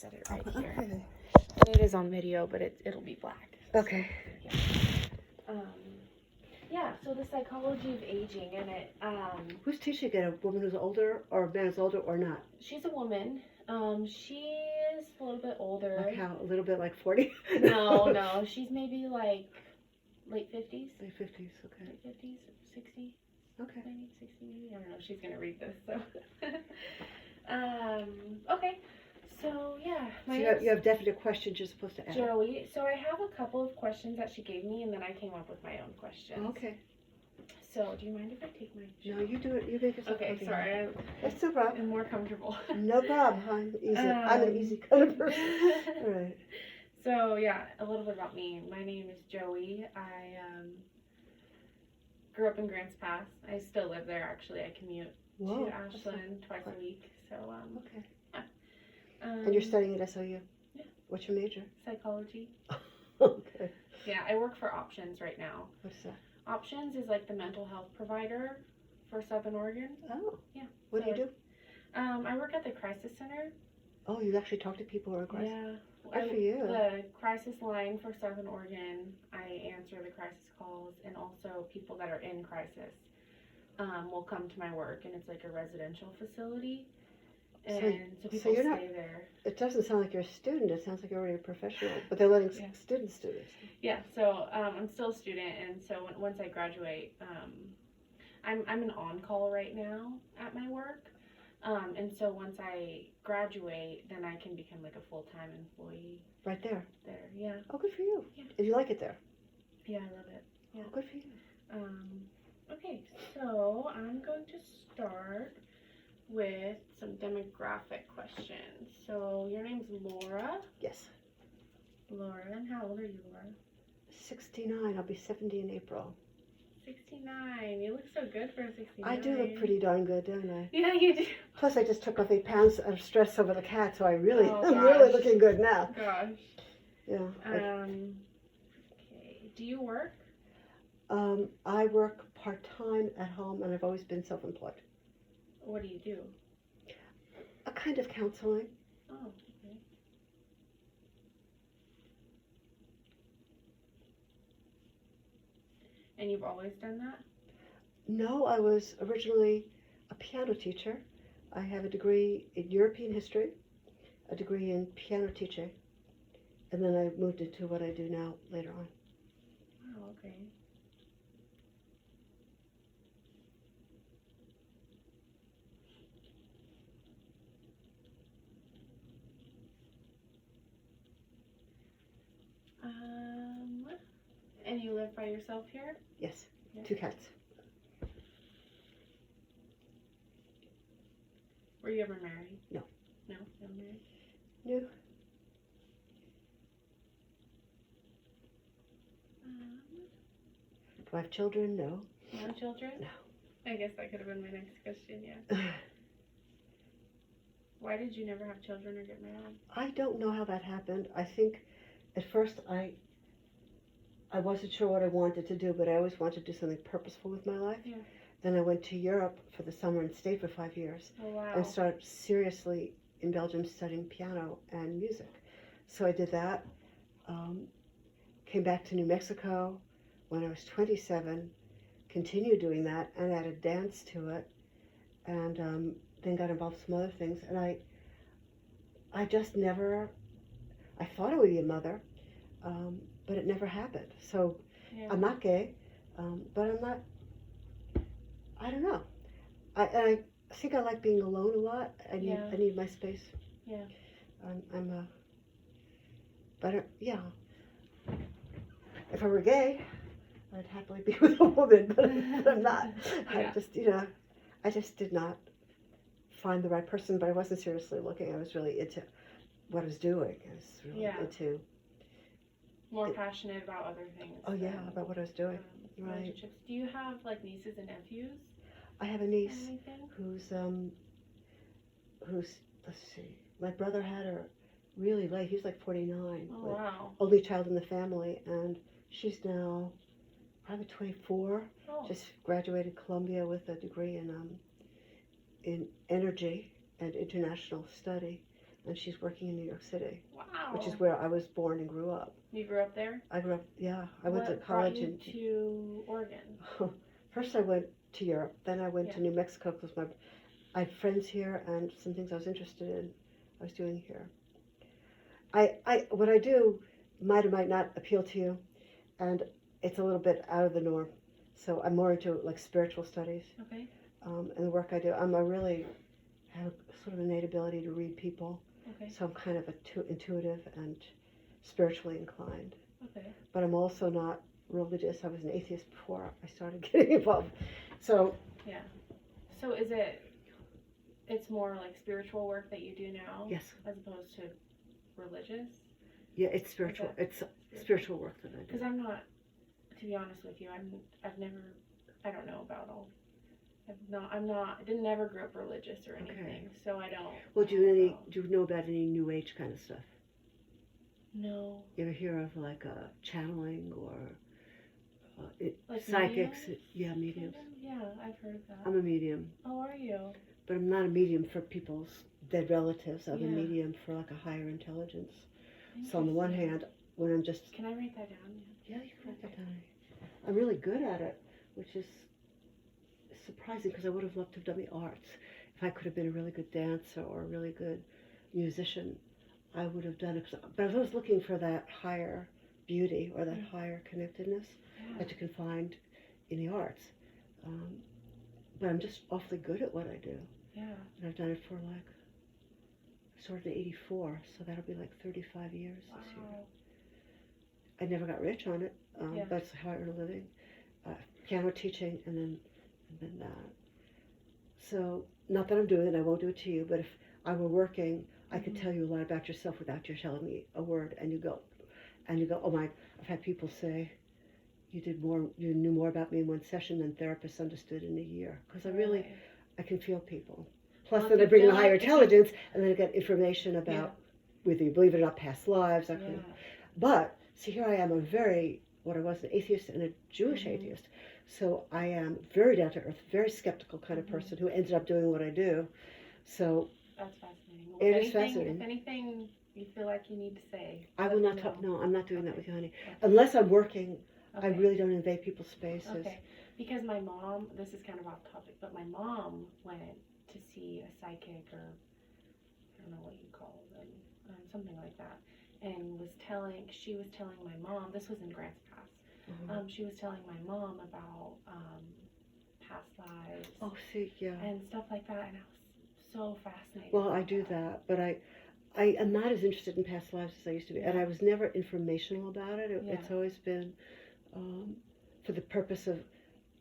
set it right here. Okay. And it is on video, but it'll be black. Okay. Yeah, so the psychology of aging, and Who's teaching it? A woman who's older, or a man who's older, or not? she's a woman. She is a little bit older. Like how? A little bit like 40? No, she's maybe like late 50s. Late 50s, okay. Late 50s, 60, Okay. 90, 60 maybe. I don't know. She's gonna read this, so. Okay. So yeah, So you have definite questions you're supposed to ask. Joey. So I have a couple of questions that she gave me, and then I came up with my own questions. Okay. So do you mind if I take my? No, you do it. You make yourself Okay, comfortable. sorry. That's no problem. I'm more comfortable. No problem. I'm easy. I'm an easy kind of person. All right. So yeah, a little bit about me. My name is Joey. I grew up in Grants Pass. I still live there actually. I commute Whoa. to Ashland twice a week. So Okay. yeah. And you're studying at SOU? Yeah. What's your major? Psychology. Okay. Yeah, I work for Options right now. What's that? Options is like the mental health provider for Southern Oregon. Oh. Yeah. What do you do? I work at the Crisis Center. Oh, you actually talk to people who are aggressive? Yeah. Good for you. The crisis line for Southern Oregon, I answer the crisis calls, and also people that are in crisis will come to my work, and it's like a residential facility. And so people you're not, stay there. It doesn't sound like you're a student. It sounds like you're already a professional. But they're letting students do this. Yeah, so I'm still a student, and so once I graduate, I'm an on-call right now at my work. And so once I graduate, then I can become like a full-time employee. Right there? There, yeah. Oh, good for you. Yeah. If you like it there? Yeah, I love it. Yeah. Oh, good for you. Okay, so I'm going to start with some demographic questions. So your name's Laura. Yes. Laura, and how old are you, Laura? 69. I'll be 70 in April. 69. You look so good for a 69. I do look pretty darn good, don't I? Yeah, you do. Plus, I just took off 8 pounds of stress over the cat, so I'm really gosh. looking good now. Gosh. Yeah. Okay. Do you work? I work part-time at home, and I've always been self-employed. What do you do? A kind of counseling. Oh, okay. And you've always done that? No, I was originally a piano teacher. I have a degree in European history, a degree in piano teaching, and then I moved into what I do now later on. Oh, okay. And you live by yourself here? Yes, Yeah. 2 cats. Were you ever married? No. No, never married? No. Do I have children? No. No children? No. I guess that could have been my next question, yeah. Why did you never have children or get married? I don't know how that happened. I think at first I wasn't sure what I wanted to do, but I always wanted to do something purposeful with my life. Yeah. Then I went to Europe for the summer and stayed for 5 years. Oh, wow. And started seriously in Belgium studying piano and music. So I did that. Came back to New Mexico when I was 27, continued doing that, and added dance to it, and then got involved in some other things. And I just never, I thought I would be a mother, but it never happened. So Yeah. I'm not gay, but I'm not, I don't know. I think I like being alone a lot. I need my space. Yeah. Yeah. If I were gay, I'd happily be with a woman, but I'm not. Yeah. I just did not find the right person, but I wasn't seriously looking. I was really into what I was doing. I was really into... More passionate about other things. Oh, yeah, about what I was doing. Right. Relationships. Do you have, like, nieces and nephews? I have a niece Anything? who's, let's see, my brother had her really late. He was like 49. Oh, wow. Only child in the family, and she's now probably 24. Oh. Just graduated Columbia with a degree in energy and international study. and she's working in New York City, Wow. which is where I was born and grew up. You grew up there? I grew up, yeah. I went to What college brought you to Oregon? First I went to Europe, then I went Yeah. to New Mexico because I had friends here and some things I was interested in I was doing here. What I do might or might not appeal to you, and it's a little bit out of the norm. So I'm more into like spiritual studies, Okay. and the work I do. I really have sort of an innate ability to read people, Okay. so I'm kind of intuitive and spiritually inclined. Okay. But I'm also not religious. I was an atheist before I started getting involved. So So it's more like spiritual work that you do now? yes, As opposed to religious? yeah, it's spiritual. Okay. It's spiritual work that I do. Because I'm not, to be honest with you, I've never, I don't know about all. I didn't never grow up religious or anything, Okay. so I don't. Well, I don't know. do you know about any New Age kind of stuff? No. You ever hear of like channeling or Like psychics? mediums? Yeah, mediums. Yeah, I've heard of that. I'm a medium, Oh, are you? but I'm not a medium for people's dead relatives. I'm a Yeah. medium for like a higher intelligence. So on the one Interesting. hand, when I'm just Can I write that down? yeah, you can write that down. I'm really good at it, which is surprising because I would have loved to have done the arts. If I could have been a really good dancer or a really good musician, I would have done it. But I was always looking for that higher beauty or that higher connectedness that you can find in the arts. But I'm just awfully good at what I do. Yeah. And I've done it for like, I started in '84, so that'll be like 35 years this year. Wow. I never got rich on it. Yeah. That's how I earn a living. Piano teaching and then that. So, not that I'm doing it, I won't do it to you, but if I were working, I could tell you a lot about yourself without you telling me a word, and you go, oh my, I've had people say, you knew more about me in one session than therapists understood in a year. Because I can feel people. Plus, Well, then if I bring you in feel higher like- intelligence, and then I get information about, whether you believe it or not, past lives. Yeah. But, see, here I am, what I was, an atheist and a Jewish atheist. So I am very down to earth, very skeptical kind of person who ended up doing what I do. So That's fascinating. Well, It if is anything- fascinating. If anything you feel like you need to say, I let will me not talk. know. No, I'm not doing that with you, honey. Okay. Unless I'm working, I Okay. really don't invade people's spaces. Okay, because my mom, this is kind of off topic, but my mom went to see a psychic, or I don't know what you call them, something like that, and she was telling my mom, this was in Grants Pass, she was telling my mom about past lives Oh, see, yeah. and stuff like that, and I was so fascinated. Well, I by do that, but I am not as interested in past lives as I used to be, and I was never informational about it. It's always been for the purpose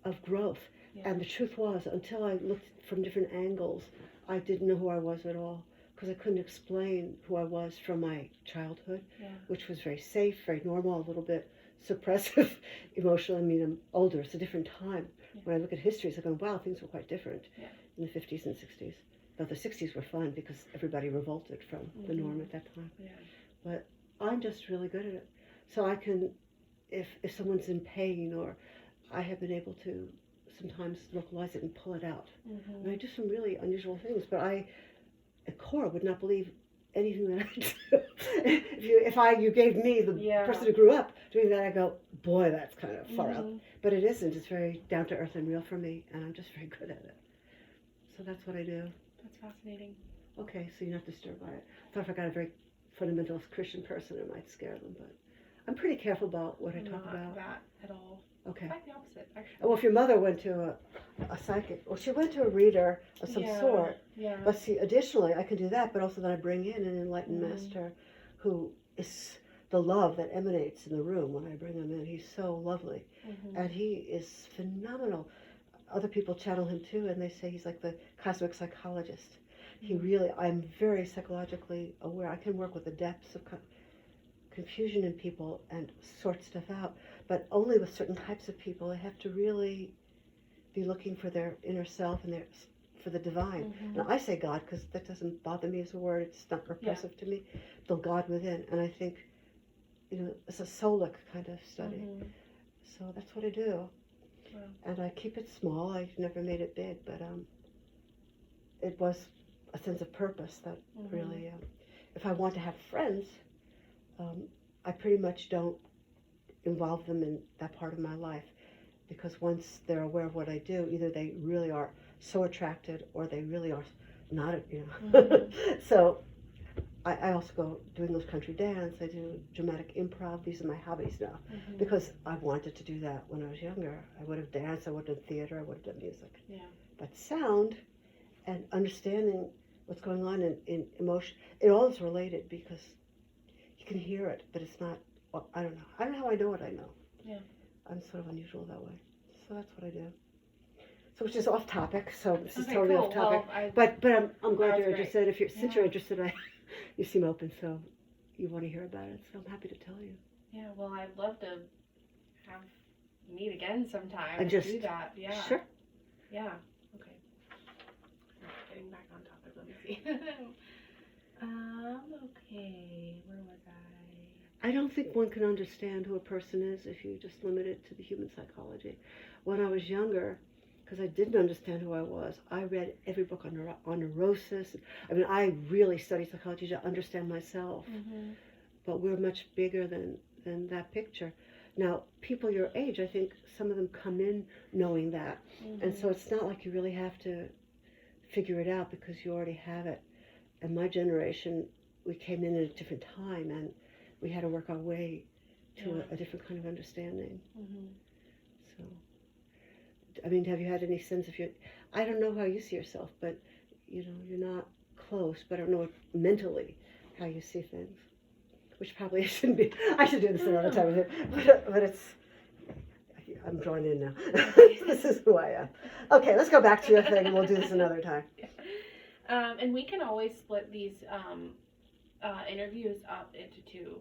of growth. Yeah. And the truth was, until I looked from different angles, I didn't know who I was at all, because I couldn't explain who I was from my childhood, which was very safe, very normal, a little bit suppressive, emotional. I mean, I'm older, it's a different time. When I look at history, it's like, wow, things were quite different in the 50s and 60s. Though the 60s were fun because everybody revolted from the norm at that time. Yeah. But I'm just really good at it. So I can, if someone's in pain, or I have been able to sometimes localize it and pull it out. And I do some really unusual things, but I, at core, would not believe anything that I do. If you gave me the person who grew up doing that, I go, boy, that's kind of far out. But it isn't. It's very down to earth and real for me, and I'm just very good at it. So that's what I do. That's fascinating. Okay, so you're not disturbed by it. I thought if I got a very fundamentalist Christian person, it might scare them, but I'm pretty careful about what I talk about. Not that at all. Okay. Quite the opposite, actually. Well, if your mother went to a psychic, well, she went to a reader of some sort. Yeah. But see, additionally, I can do that, but also then I bring in an enlightened master who is the love that emanates in the room when I bring him in. He's so lovely. And he is phenomenal. Other people channel him too, and they say he's like the cosmic psychologist. I'm very psychologically aware. I can work with the depths of confusion in people and sort stuff out, but only with certain types of people. They have to really be looking for their inner self and for the divine. And I say God because that doesn't bother me as a word. It's not repressive to me. The God within. And I think, it's a soulic kind of study. So that's what I do. Wow. And I keep it small. I've never made it big, but it was a sense of purpose that really, if I want to have friends, I pretty much don't involve them in that part of my life, because once they're aware of what I do, either they really are so attracted or they really are not, So I also go doing those country dance. I do dramatic improv. These are my hobbies now, because I wanted to do that when I was younger. I would have danced, I would have done theater, I would have done music. Yeah. But sound and understanding what's going on in emotion, it all is related, because you can hear it, but it's not, well, I don't know. I don't know how I know what I know. Yeah. I'm sort of unusual that way. So that's what I do. So which is off topic, so this is Okay, totally cool. off topic. Well, But I'm glad That you're was great. interested. Since you're Yeah. interested, you seem open, so you want to hear about it. So I'm happy to tell you. yeah, well, I'd love to have meet again sometime And and just- do that. Yeah. Sure. Yeah. Okay. Getting back on topic. Let me see. Okay. Where was I? I don't think one can understand who a person is if you just limit it to the human psychology. When I was younger, because I didn't understand who I was, I read every book on neurosis. I mean, I really studied psychology to understand myself. Mm-hmm. But we're much bigger than that picture. Now, people your age, I think some of them come in knowing that. Mm-hmm. And so it's not like you really have to figure it out, because you already have it. And my generation, we came in at a different time, and we had to work our way to a different kind of understanding. Mm-hmm. So, I mean, have you had any sense of I don't know how you see yourself, but, you're not close, but I don't know mentally how you see things. Which probably shouldn't be. I should do this another time. But it's. I'm drawn in now. This is who I am. Okay, let's go back to your thing, and we'll do this another time. And we can always split these interviews up into 2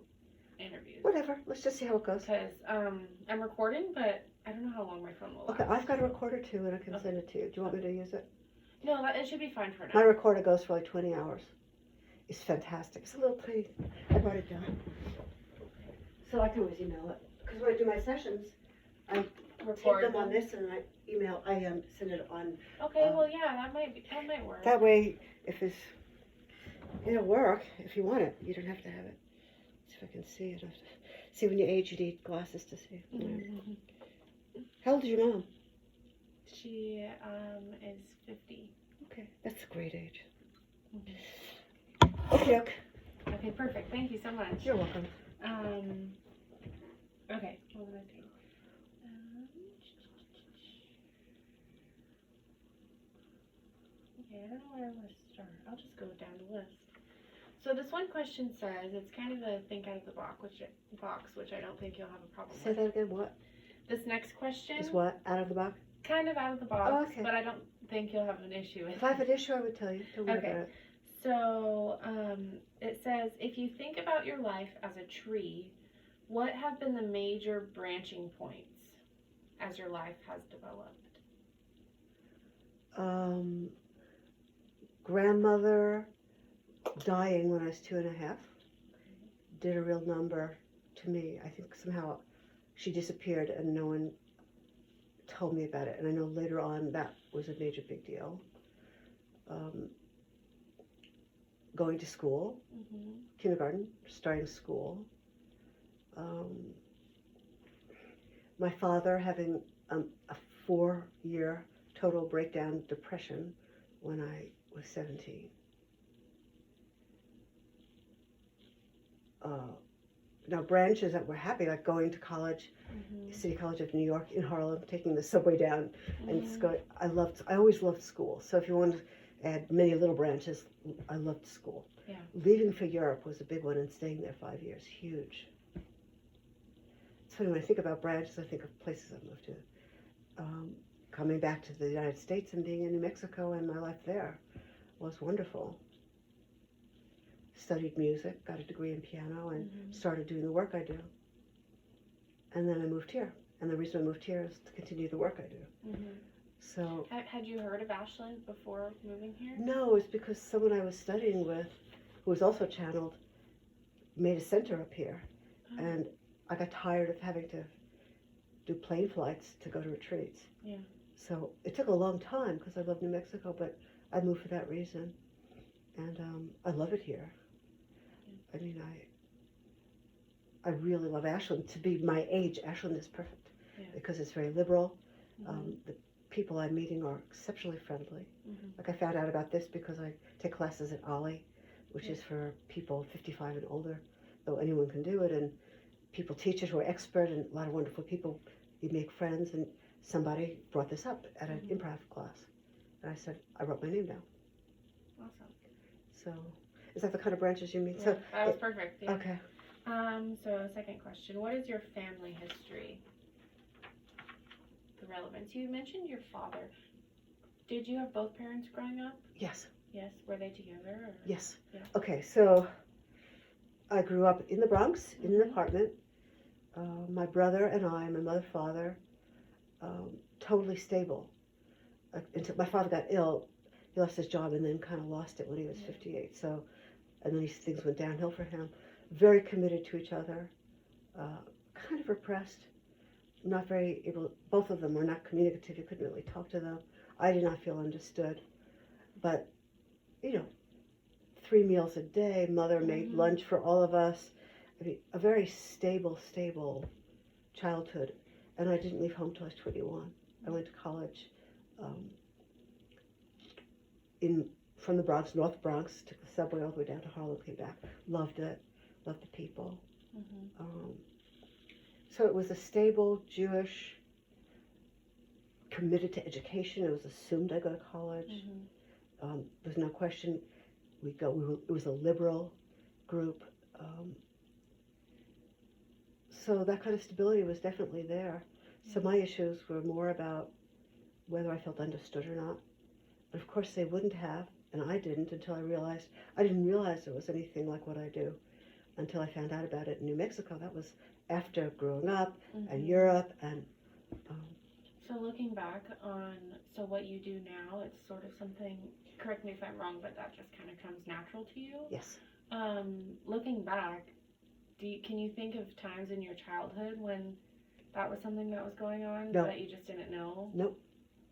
interviews. Whatever. Let's just see how it goes. Because I'm recording, but I don't know how long my phone will last. Okay, I've got a recorder too, and I can send it to you. Do you want me to use it? No, it should be fine for now. My recorder goes for like 20 hours. It's fantastic. It's a little tiny. I brought it down. So I can always email it. Because when I do my sessions, I tape them on this, and I send it on. Okay, well, yeah, that might work. That way, it'll work if you want it. You don't have to have it. See if I can see it. See, when you age, you need glasses to see. Mm-hmm. How old is your mom? She is 50. Okay, that's a great age. Mm-hmm. Okay. Okay, perfect. Thank you so much. You're welcome. Okay, what was I saying? Okay, I don't know where I want to start. I'll just go down the list. So this one question says, it's kind of a think out of the box, which I don't think you'll have a problem Say with. that again. What This next question is what out of the box? kind of out of the box, Oh, okay. but I don't think you'll have an issue with If I have an issue, I would tell you. Don't worry Okay. about it. So, it says, if you think about your life as a tree, what have been the major branching points as your life has developed? Grandmother dying when I was 2.5 did a real number to me. I think somehow she disappeared and no one told me about it. And I know later on that was a major big deal. Going to school, Mm-hmm. kindergarten, starting school. My father having a 4-year total breakdown depression when I was 17. Now branches that were happy, like going to college, Mm-hmm. City College of New York in Harlem, taking the subway down, and Mm-hmm. I always loved school. So if you want to add many little branches, I loved school. Yeah. Leaving for Europe was a big one, and staying there 5 years, huge. It's funny, when I think about branches, I think of places I've moved to. Coming back to the United States and being in New Mexico, and my life there was wonderful. Studied music, got a degree in piano, and Mm-hmm. started doing the work I do. And then I moved here. And the reason I moved here is to continue the work I do. Mm-hmm. So, Had you heard of Ashland before moving here? no, it's because someone I was studying with, who was also channeled, made a center up here. Oh. And I got tired of having to do plane flights to go to retreats. Yeah. So it took a long time because I love New Mexico, but I moved for that reason. And I love it here. I mean, I really love Ashland. To be my age, Ashland is perfect because it's very liberal. The people I'm meeting are exceptionally friendly. Like I found out about this because I take classes at OLLI, which is for people 55 and older, though anyone can do it. And people teach it who are expert and a lot of wonderful people. You make friends, and somebody brought this up at an improv class. And I said, I wrote my name down. Awesome. So, is that the kind of branches you mean? Yeah, So that was perfect. Yeah. Okay. So second question, what is your family history? The relevance. You mentioned your father. Did you have both parents growing up? Yes. Yes. Were they together? Or? Yes. Yeah. Okay, so I grew up in the Bronx in an apartment. My brother and I, my mother, father, totally stable. Until my father got ill, he lost his job and then kind of lost it when he was 58. So, and then things went downhill for him. Very committed to each other, kind of repressed, not very able. Both of them were not communicative. You couldn't really talk to them. I did not feel understood. But, 3 meals a day. Mother made lunch for all of us. I mean, a very stable childhood. And I didn't leave home till I was 21. I went to college from the Bronx, North Bronx, took the subway all the way down to Harlem, came back. Loved it. Loved the people. So it was a stable, Jewish, committed to education. It was assumed I'd go to college. There's no question. It was a liberal group. So that kind of stability was definitely there. So my issues were more about whether I felt understood or not. But of course they wouldn't have, and I didn't until I didn't realize it was anything like what I do until I found out about it in New Mexico. That was after growing up and Europe and... So looking back on, what you do now, it's sort of something, correct me if I'm wrong, but that just kind of comes natural to you? Yes. Looking back, can you think of times in your childhood when that was something that was going on No. that you just didn't know? Nope.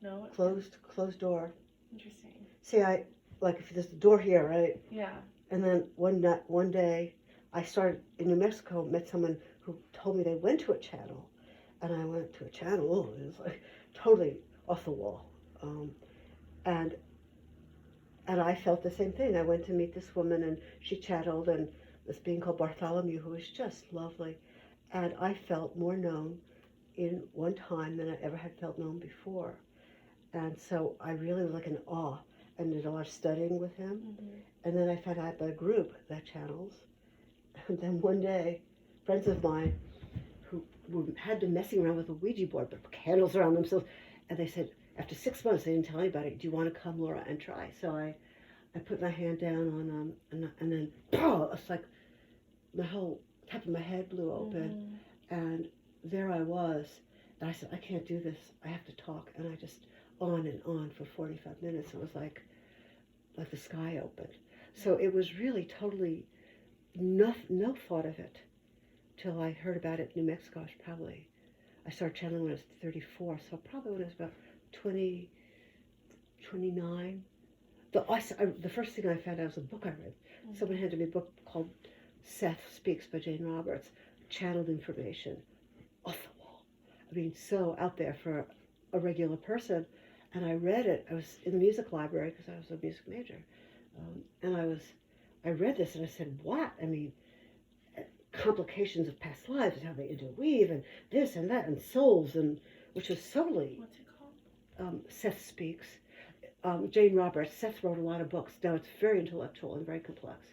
No? Closed door. Interesting. See, if there's the door here, right? Yeah. And then one day, I started in New Mexico, met someone who told me they went to a channel. And I went to a channel, it was like totally off the wall. And I felt the same thing. I went to meet this woman and she channeled, and this being called Bartholomew, who was just lovely. And I felt more known in one time than I ever had felt known before. And so I really was like in awe and did a lot of studying with him. And then I found out about a group that channels. And then one day, friends of mine who had been messing around with a Ouija board, but candles around themselves, and they said, after 6 months, they didn't tell anybody, do you want to come, Laura, and try? So I put my hand down on and then, it's like the whole top of my head blew open. And there I was. And I said, I can't do this. I have to talk. And I just on and on for 45 minutes. It was like the sky opened. So it was really totally no thought of it till I heard about it in New Mexico. I started channeling when I was 34, so probably when I was about 20, 29. The first thing I found out was a book I read. Someone handed me a book called Seth Speaks by Jane Roberts, channeled information, off the wall. I mean, so out there for a regular person. And I read it. I was in the music library because I was a music major. And I read this and I said, what? I mean, complications of past lives and how they interweave and this and that and souls, and which was solely... What's it called? Seth Speaks. Jane Roberts. Seth wrote a lot of books. Now it's very intellectual and very complex.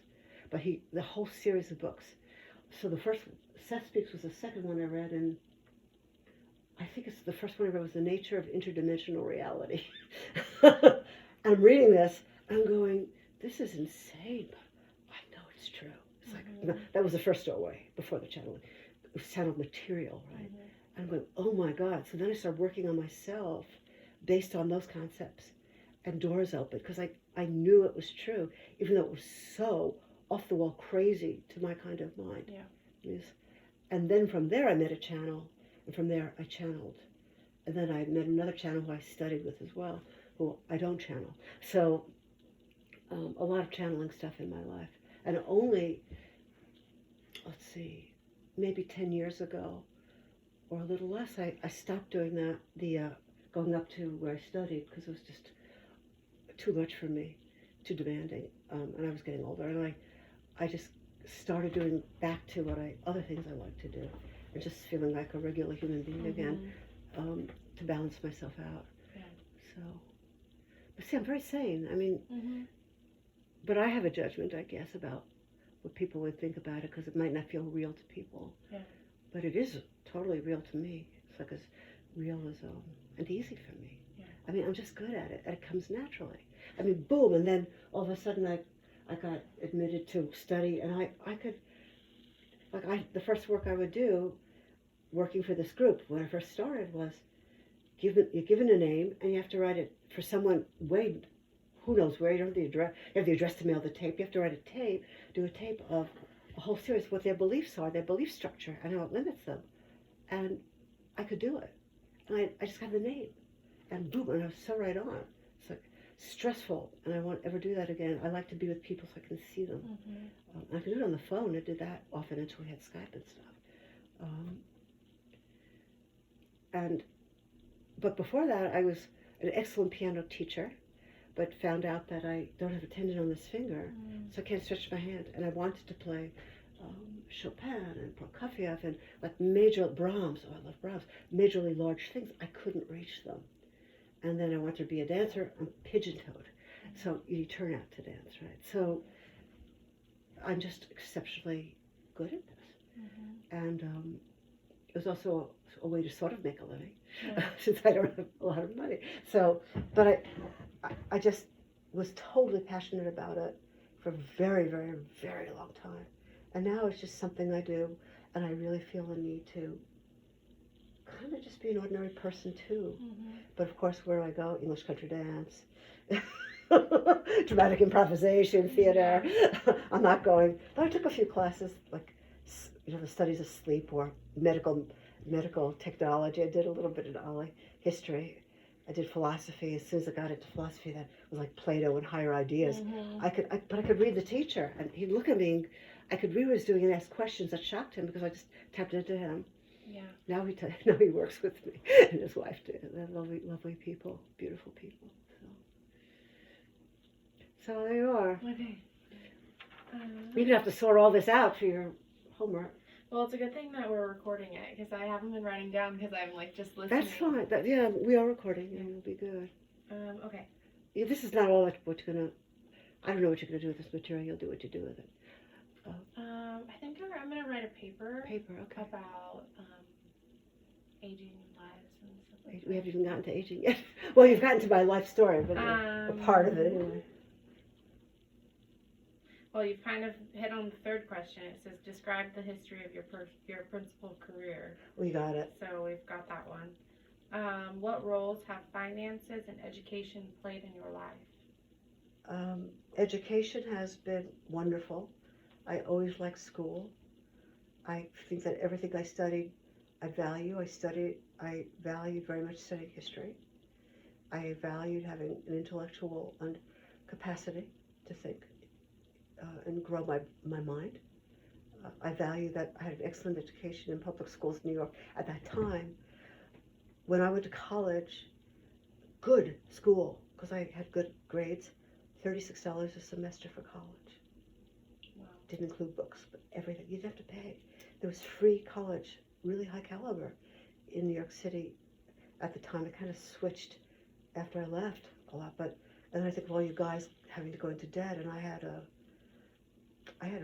But the whole series of books. So the first, Seth Speaks was the second one I read, and I think it's the first one I read was The Nature of Interdimensional Reality. And I'm reading this, and I'm going, this is insane, but I know it's true. It's like, that was the first doorway before the channeling. It was channeled material, right? And I'm going, oh my God. So then I started working on myself based on those concepts, and doors opened because I knew it was true, even though it was so off the wall crazy to my kind of mind. Yeah. Yes. And then from there I met a channel, and from there I channeled. And then I met another channel who I studied with as well, who I don't channel. So a lot of channeling stuff in my life. And only see, maybe 10 years ago or a little less, I stopped doing that, going up to where I studied, because it was just too much for me, too demanding, and I was getting older, and I just started doing back to other things I like to do, and just feeling like a regular human being again, to balance myself out. Yeah. So, but see, I'm very sane. I mean, Mm-hmm. but I have a judgment, I guess, about what people would think about it, because it might not feel real to people. Yeah. But it is totally real to me. It's like as real as and easy for me. Yeah. I mean, I'm just good at it, and it comes naturally. I mean, boom, and then all of a sudden I got admitted to study, and I could, the first work I would do, working for this group when I first started, was you're given a name, and you have to write it for someone way, who knows where. You don't have the address. You have the address to mail the tape. You have to write a tape, do a tape of a whole series, what their beliefs are, their belief structure, and how it limits them. And I could do it. And I just got the name, and boom, and I was so right on. It's like stressful, and I won't ever do that again. I like to be with people so I can see them. Mm-hmm. I could do it on the phone. I did that often until we had Skype and stuff. But before that, I was an excellent piano teacher, but found out that I don't have a tendon on this finger, so I can't stretch my hand. And I wanted to play Chopin and Prokofiev and like major Brahms. Oh, I love Brahms. Majorly large things. I couldn't reach them. And then I wanted to be a dancer. I'm pigeon-toed, so you turn out to dance, right? So I'm just exceptionally good at this, and it was also a way to sort of make a living, since I don't have a lot of money. So, but I just was totally passionate about it for a very, very, very long time. And now it's just something I do, and I really feel a need to kind of just be an ordinary person too. But of course, where I go, English country dance, dramatic improvisation, theater. I'm not going, but I took a few classes, like, the studies of sleep or medical technology. I did a little bit of history. I did philosophy. As soon as I got into philosophy, that was like Plato and higher ideas. But I could read the teacher, and he'd look at me, and I could read what he was doing and ask questions that shocked him because I just tapped into him. Yeah. Now he works with me, and his wife too. They're lovely, lovely people, beautiful people. So there you are. Okay. You're gonna have to sort all this out for your homework. Well, it's a good thing that we're recording it, because I haven't been writing down, because I'm like just listening. That's fine. Yeah, we are recording, and we'll be good. Okay. Yeah, this is not all what you're gonna. I don't know what you're gonna do with this material. You'll do what you do with it. I think I'm gonna write a paper. Paper, okay. About aging lives and stuff like that. We haven't even gotten to aging yet. Well, you've gotten to my life story, but a part of it anyway. Well, you've kind of hit on the third question. It says, describe the history of your principal career. We got it. So we've got that one. What roles have finances and education played in your life? Education has been wonderful. I always liked school. I think that everything I studied, I value. I valued very much studying history. I valued having an intellectual capacity to think and grow my mind. I value that I had an excellent education in public schools in New York. At that time, when I went to college, good school, because I had good grades, $36 a semester for college. Wow. Didn't include books, but everything. You didn't have to pay. There was free college, really high caliber, in New York City at the time. It kind of switched after I left a lot, and then I think of all you guys having to go into debt, and I had a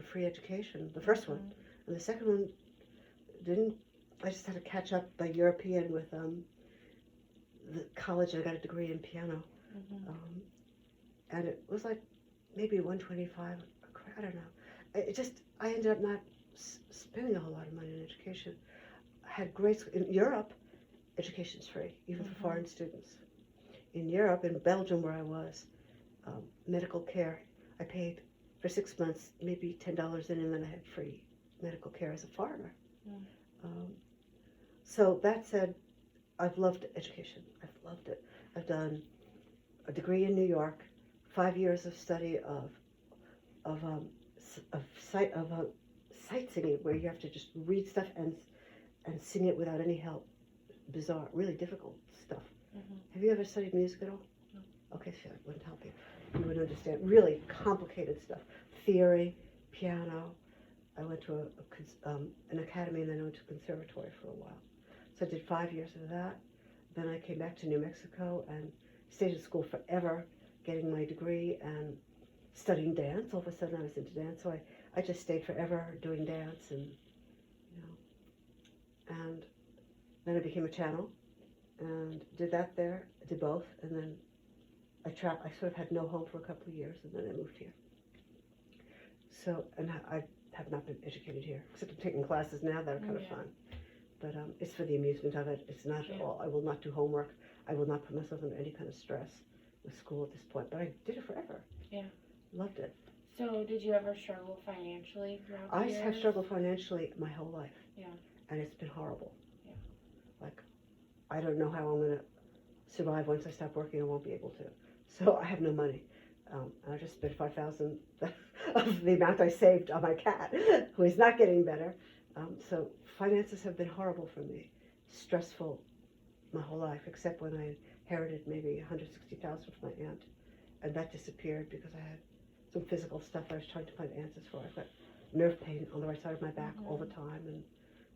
free education, the first one, and the second one didn't. I just had to catch up by European with the college. I got a degree in piano, and it was like maybe 125. I don't know. I ended up not spending a whole lot of money on education. I had great in Europe. Education's free, even for foreign students. In Europe, in Belgium, where I was, medical care, I paid for 6 months, maybe $10 in, and then I had free medical care as a foreigner. So that said, I've loved education. I've loved it. I've done a degree in New York, 5 years of study of sight singing where you have to just read stuff and sing it without any help. Bizarre, really difficult stuff. Mhm. Have you ever studied music at all? No. Okay, so I wouldn't help you. You would understand really complicated stuff. Theory, piano. I went to an academy and then I went to a conservatory for a while. So I did 5 years of that. Then I came back to New Mexico and stayed in school forever, getting my degree and studying dance. All of a sudden I was into dance, so I just stayed forever doing dance and and then I became a channel and did that there, did both, and then I sort of had no home for a couple of years and then I moved here. So, and I have not been educated here, except I'm taking classes now that are kind of fun. But it's for the amusement of it. It's not all, I will not do homework. I will not put myself under any kind of stress with school at this point. But I did it forever. Yeah. Loved it. So did you ever struggle financially throughout the I years? have struggled financially my whole life. Yeah. And it's been horrible. Yeah. Like, I don't know how I'm going to survive once I stop working. I won't be able to. So I have no money. And I just spent $5,000 of the amount I saved on my cat, who is not getting better. So finances have been horrible for me, stressful my whole life, except when I inherited maybe $160,000 from my aunt, and that disappeared because I had some physical stuff I was trying to find answers for. I've got nerve pain on the right side of my back all the time, and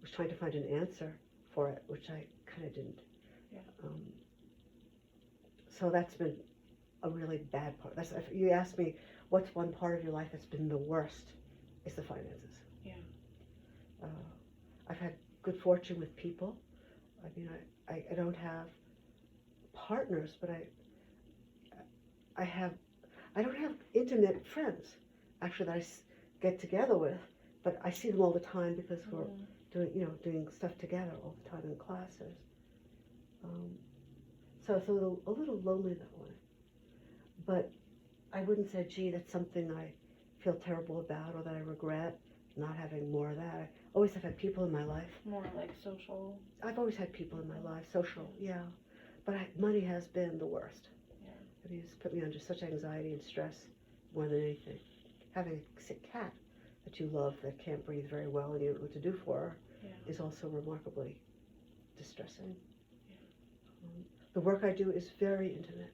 was trying to find an answer for it, which I kind of didn't. Yeah. So that's been a really bad part. That's, if you ask me what's one part of your life that's been the worst, it's the finances. Yeah. I've had good fortune with people. I mean, I don't have partners, but I don't have intimate friends, actually, that I get together with, but I see them all the time because we're doing stuff together all the time in classes. So it's a little lonely that way. But I wouldn't say, gee, that's something I feel terrible about or that I regret not having more of that. I always have had people in my life. More like social. I've always had people in my life, social, yeah. But money has been the worst. Yeah. I mean, it's put me under such anxiety and stress more than anything. Having a sick cat that you love that can't breathe very well and you don't know what to do for her is also remarkably distressing. Yeah. The work I do is very intimate.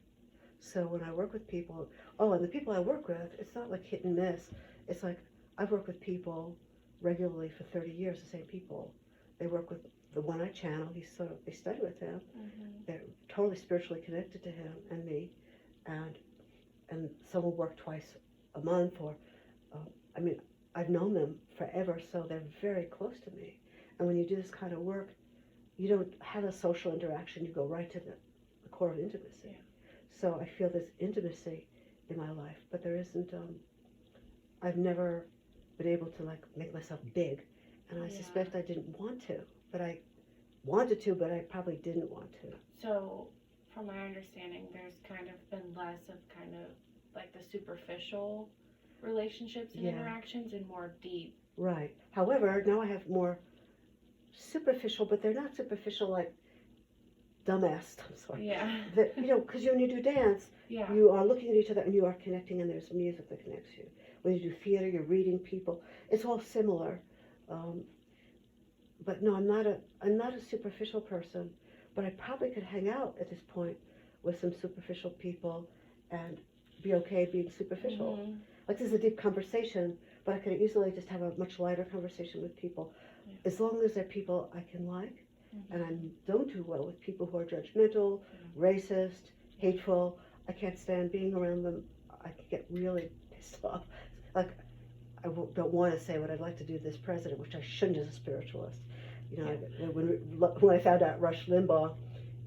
So when I work with people, and the people I work with, it's not like hit and miss. It's like I've worked with people regularly for 30 years, the same people. They work with the one I channel. They study with him. Mm-hmm. They're totally spiritually connected to him and me. And some will work twice a month or, I've known them forever, so they're very close to me. And when you do this kind of work, you don't have a social interaction. You go right to the core of intimacy. Yeah. So I feel this intimacy in my life, but there isn't, I've never been able to make myself big. And I suspect I didn't want to, but I wanted to, but I probably didn't want to. So from my understanding, there's kind of been less of kind of like the superficial relationships and interactions and more deep. Right. However, now I have more superficial, but they're not superficial like dumbass. I'm sorry. Yeah. That, because when you do dance, you are looking at each other and you are connecting, and there's music that connects you. When you do theater, you're reading people. It's all similar. But no, I'm not a superficial person. But I probably could hang out at this point with some superficial people and be okay being superficial. Mm-hmm. Like this is a deep conversation, but I could easily just have a much lighter conversation with people, as long as they're people I can like. Mm-hmm. And I don't do well with people who are judgmental, racist, hateful. I can't stand being around them. I can get really pissed off. Like, I don't want to say what I'd like to do to this president, which I shouldn't as a spiritualist. When I found out Rush Limbaugh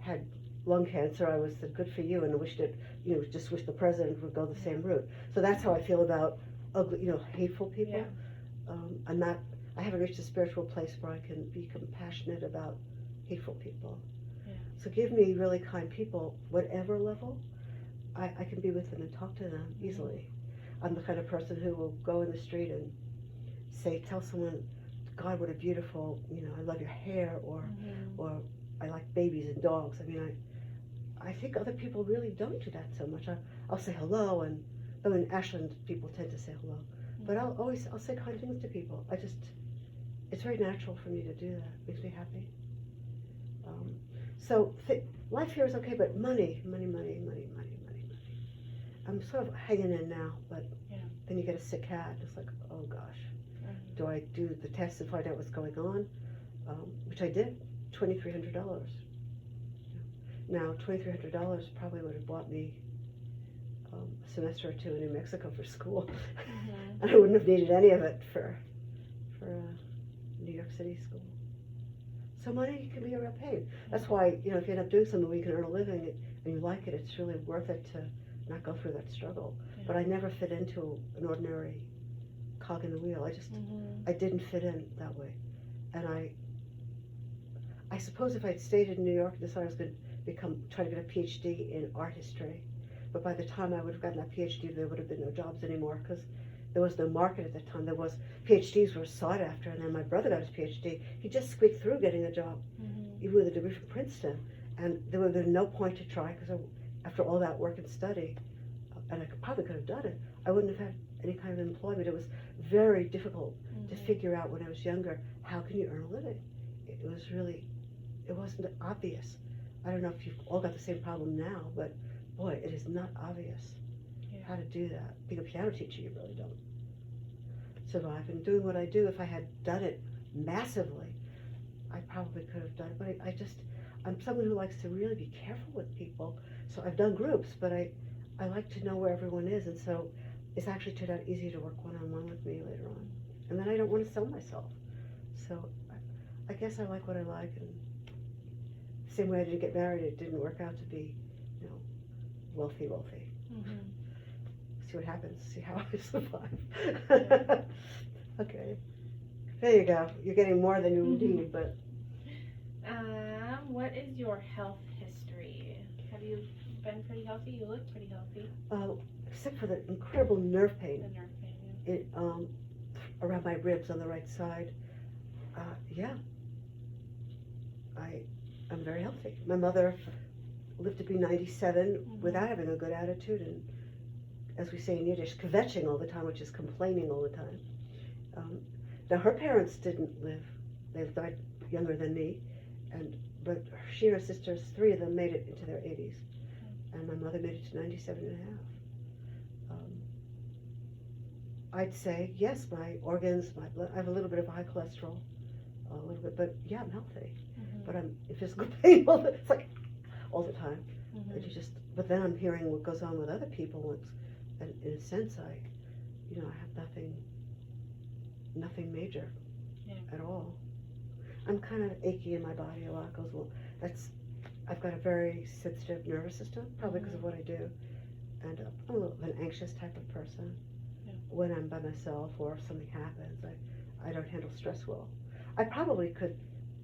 had lung cancer, I was said, good for you, and I wished it, just wish the president would go the same route. So that's how I feel about ugly, hateful people. Yeah. I haven't reached a spiritual place where I can be compassionate about hateful people. Yeah. So give me really kind people, whatever level, I can be with them and talk to them easily. I'm the kind of person who will go in the street and tell someone, God, what a beautiful, I love your hair, or I like babies and dogs. I think other people really don't do that so much. I'll say hello, and though in Ashland people tend to say hello, but I'll say kind things to people. it's very natural for me to do that. It makes me happy. So life here is okay, but money. I'm sort of hanging in now, but then you get a sick cat. It's like, oh gosh, do I do the test and find out what's going on? Which I did, $2,300. Now, $2,300 probably would have bought me a semester or two in New Mexico for school. And I wouldn't have needed any of it for New York City school. So money can be a real pain. That's why, if you end up doing something where you can earn a living and you like it, it's really worth it to not go through that struggle. Yeah. But I never fit into an ordinary cog in the wheel. I didn't fit in that way. And I suppose if I'd stayed in New York and decided I was going to try to get a PhD in art history, but by the time I would have gotten that PhD, there would have been no jobs anymore because there was no market at the time. PhDs were sought after, and then my brother got his PhD. He just squeaked through getting a job, even with a degree from Princeton. And there would have been no point to try because after all that work and study, and I probably could have done it, I wouldn't have had any kind of employment. It was very difficult to figure out when I was younger, how can you earn a living? It wasn't obvious. I don't know if you've all got the same problem now, but boy, it is not obvious how to do that. Being a piano teacher, you really don't survive. And doing what I do, if I had done it massively, I probably could have done it. But I'm someone who likes to really be careful with people. So I've done groups, but I like to know where everyone is. And so it's actually turned out easier to work one-on-one with me later on. And then I don't want to sell myself. So I guess I like what I like. And the same way I didn't get married, it didn't work out to be, wealthy. See what happens, see how I survive. Okay. There you go. You're getting more than you need, but. What is your health history? Have you been pretty healthy? You look pretty healthy. Except for the incredible nerve pain. The nerve pain, around my ribs on the right side. I'm very healthy. My mother lived to be 97 without having a good attitude, and as we say in Yiddish, kvetching all the time, which is complaining all the time. Now her parents didn't live; they died younger than me, but she and her sisters, 3 of them, made it into their 80s, and my mother made it to 97 and a half. I'd say yes, my organs, my blood. I have a little bit of high cholesterol, a little bit, but yeah, I'm healthy. But I'm in physical pain all the time. And but then I'm hearing what goes on with other people, and in a sense, I have nothing major at all. I'm kind of achy in my body a lot. I've got a very sensitive nervous system, probably because of what I do, and I'm a little of an anxious type of person. When I'm by myself or if something happens, I don't handle stress well. I probably could,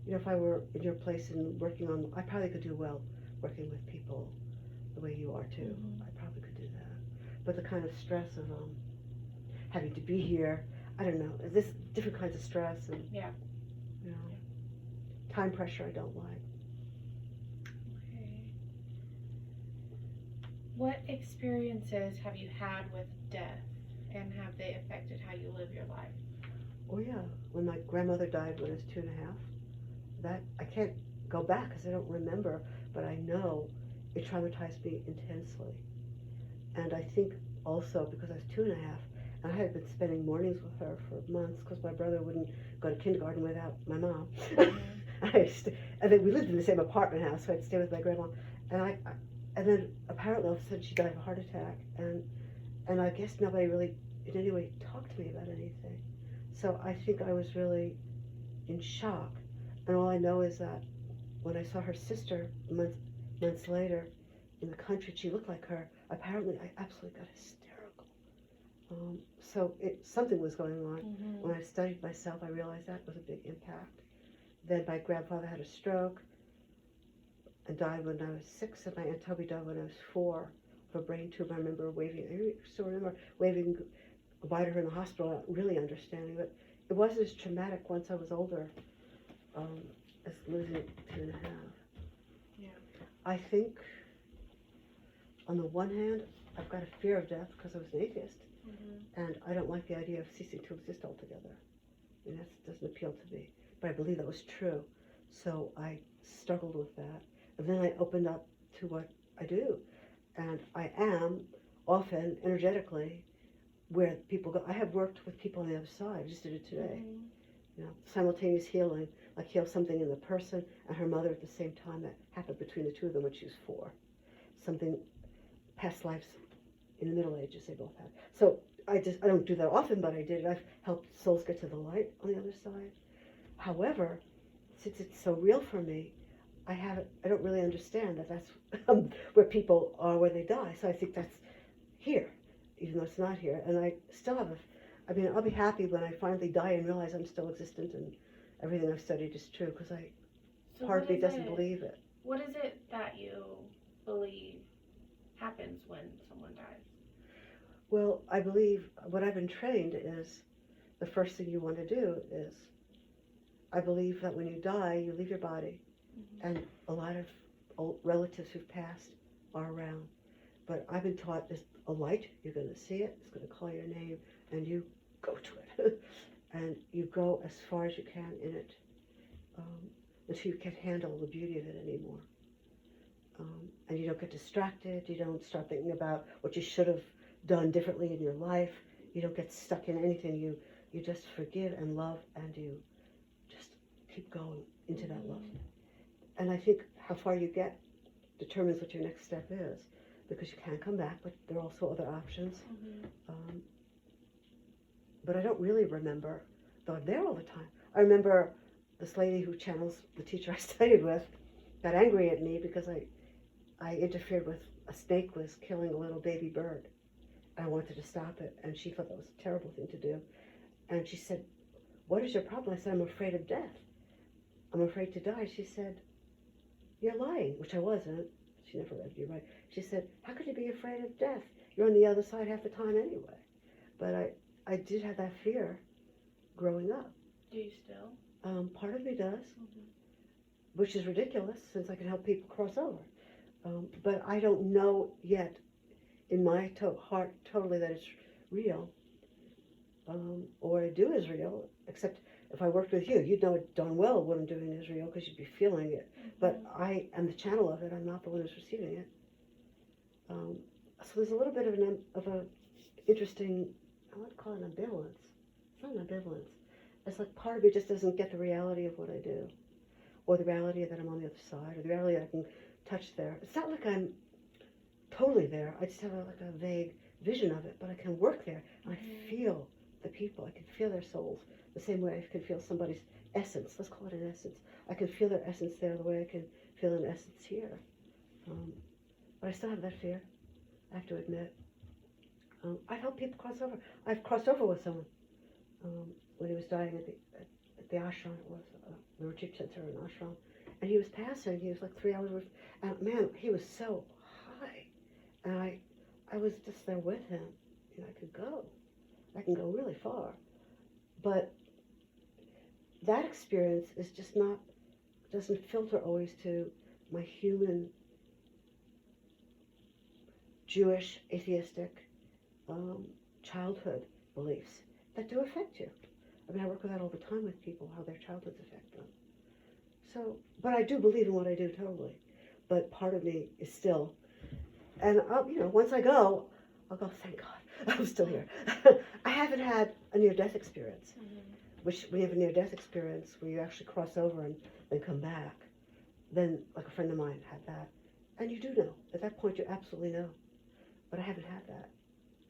if I were in your place and I probably could do well working with people the way you are too. I probably could do that. But the kind of stress of having to be here, I don't know, this different kinds of stress and time pressure I don't like. Okay. What experiences have you had with death, and have they affected how you live your life? Oh yeah, when my grandmother died when I was 2.5, that I can't go back because I don't remember, but I know it traumatized me intensely. And I think also because I was 2.5, and I had been spending mornings with her for months because my brother wouldn't go to kindergarten without my mom. And then we lived in the same apartment house, so I'd stay with my grandma. And then apparently all of a sudden she died of a heart attack, and I guess nobody really in any way talked to me about anything. So I think I was really in shock. And all I know is that when I saw her sister months later in the country, she looked like her. Apparently, I absolutely got hysterical. So something was going on. When I studied myself, I realized that was a big impact. Then my grandfather had a stroke and died when I was 6, and my Aunt Toby died when I was 4 of a brain tumor. I remember waving goodbye to her in the hospital, not really understanding it. It wasn't as traumatic once I was older as losing at 2.5. Yeah. I think, on the one hand, I've got a fear of death because I was an atheist, and I don't like the idea of ceasing to exist altogether. And that doesn't appeal to me. But I believe that was true. So I struggled with that. And then I opened up to what I do. And I am often energetically where people go. I have worked with people on the other side. I just did it today. Mhm. You know, simultaneous healing, like heal something in the person and her mother at the same time that happened between the two of them when she was 4. Something, past lives in the Middle Ages they both had. So I don't do that often, but I did it. I've helped souls get to the light on the other side. However, since it's so real for me, I don't really understand that that's where people are when they die. So I think that's here, even though it's not here. And I still have I'll be happy when I finally die and realize I'm still existent and everything I've studied is true, because So part what of me is doesn't it- believe it. What is it that you believe happens when someone dies? Well, I believe what I've been trained is the first thing you want to do is, I believe that when you die, you leave your body, Mhm. and a lot of old relatives who've passed are around. But I've been taught there's a light, you're going to see it, it's going to call your name, and you go to it. And you go as far as you can in it, until you can't handle the beauty of it anymore. And you don't get distracted, you don't start thinking about what you should have done differently in your life, you don't get stuck in anything, you just forgive and love, and you just keep going into that love. And I think how far you get determines what your next step is, because you can come back, but there are also other options. Mhm. But I don't really remember, though I'm there all the time. I remember this lady who channels the teacher I studied with got angry at me because I interfered with a snake was killing a little baby bird. I wanted to stop it, and she thought that was a terrible thing to do. And she said, "What is your problem?" I said, "I'm afraid of death. I'm afraid to die." She said, "You're lying," which I wasn't. She never read you right. She said, "How could you be afraid of death? You're on the other side half the time anyway." But I did have that fear growing up. Do you still? Part of me does, Mhm. which is ridiculous since I can help people cross over. But I don't know yet in my heart totally that it's real. Or what I do is real, except if I worked with you, you'd know it darn well what I'm doing is real because you'd be feeling it. But I am the channel of it, I'm not the one who's receiving it. So there's a little bit of a interesting, I wouldn't call it ambivalence. It's not an ambivalence. It's like part of me just doesn't get the reality of what I do, or the reality that I'm on the other side, or the reality that I can touch there. It's not like I'm totally there. I just have like a vague vision of it, but I can work there, and I feel the people. I can feel their souls the same way I can feel somebody's essence. Let's call it an essence. I can feel their essence there the way I can feel an essence here. But I still have that fear, I have to admit. I help people cross over. I've crossed over with someone when he was dying at the ashram. It was the retreat center in ashram, and he was passing. He was like 3 hours away, and man, he was so high, and I was just there with him, and I can go really far, but that experience is just not, doesn't filter always to my human, Jewish, atheistic childhood beliefs that do affect you. I mean, I work with that all the time with people, how their childhoods affect them. So, but I do believe in what I do totally. But part of me is still, and once I go, I'll go, thank God, I'm still here. I haven't had a near-death experience, which when you have a near-death experience where you actually cross over and then come back, then like a friend of mine had that. And you do know. At that point, you absolutely know. But I haven't had that.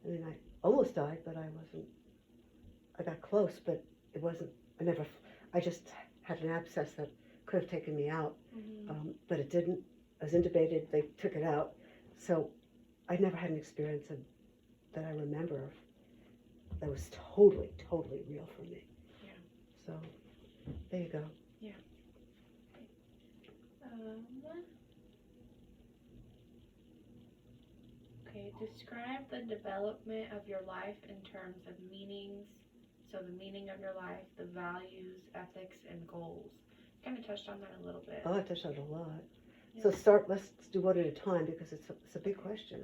I mean, I almost died, but I got close, but it wasn't, I just had an abscess that could have taken me out, but it didn't. I was intubated, they took it out, so I never had an experience that I remember of that was totally, totally real for me. Yeah. So, there you go. Yeah. Okay, describe the development of your life in terms of meanings. So the meaning of your life, the values, ethics, and goals. Kind of touched on that a little bit. Oh, I touched on a lot. Yeah. So let's do one at a time because it's a big question.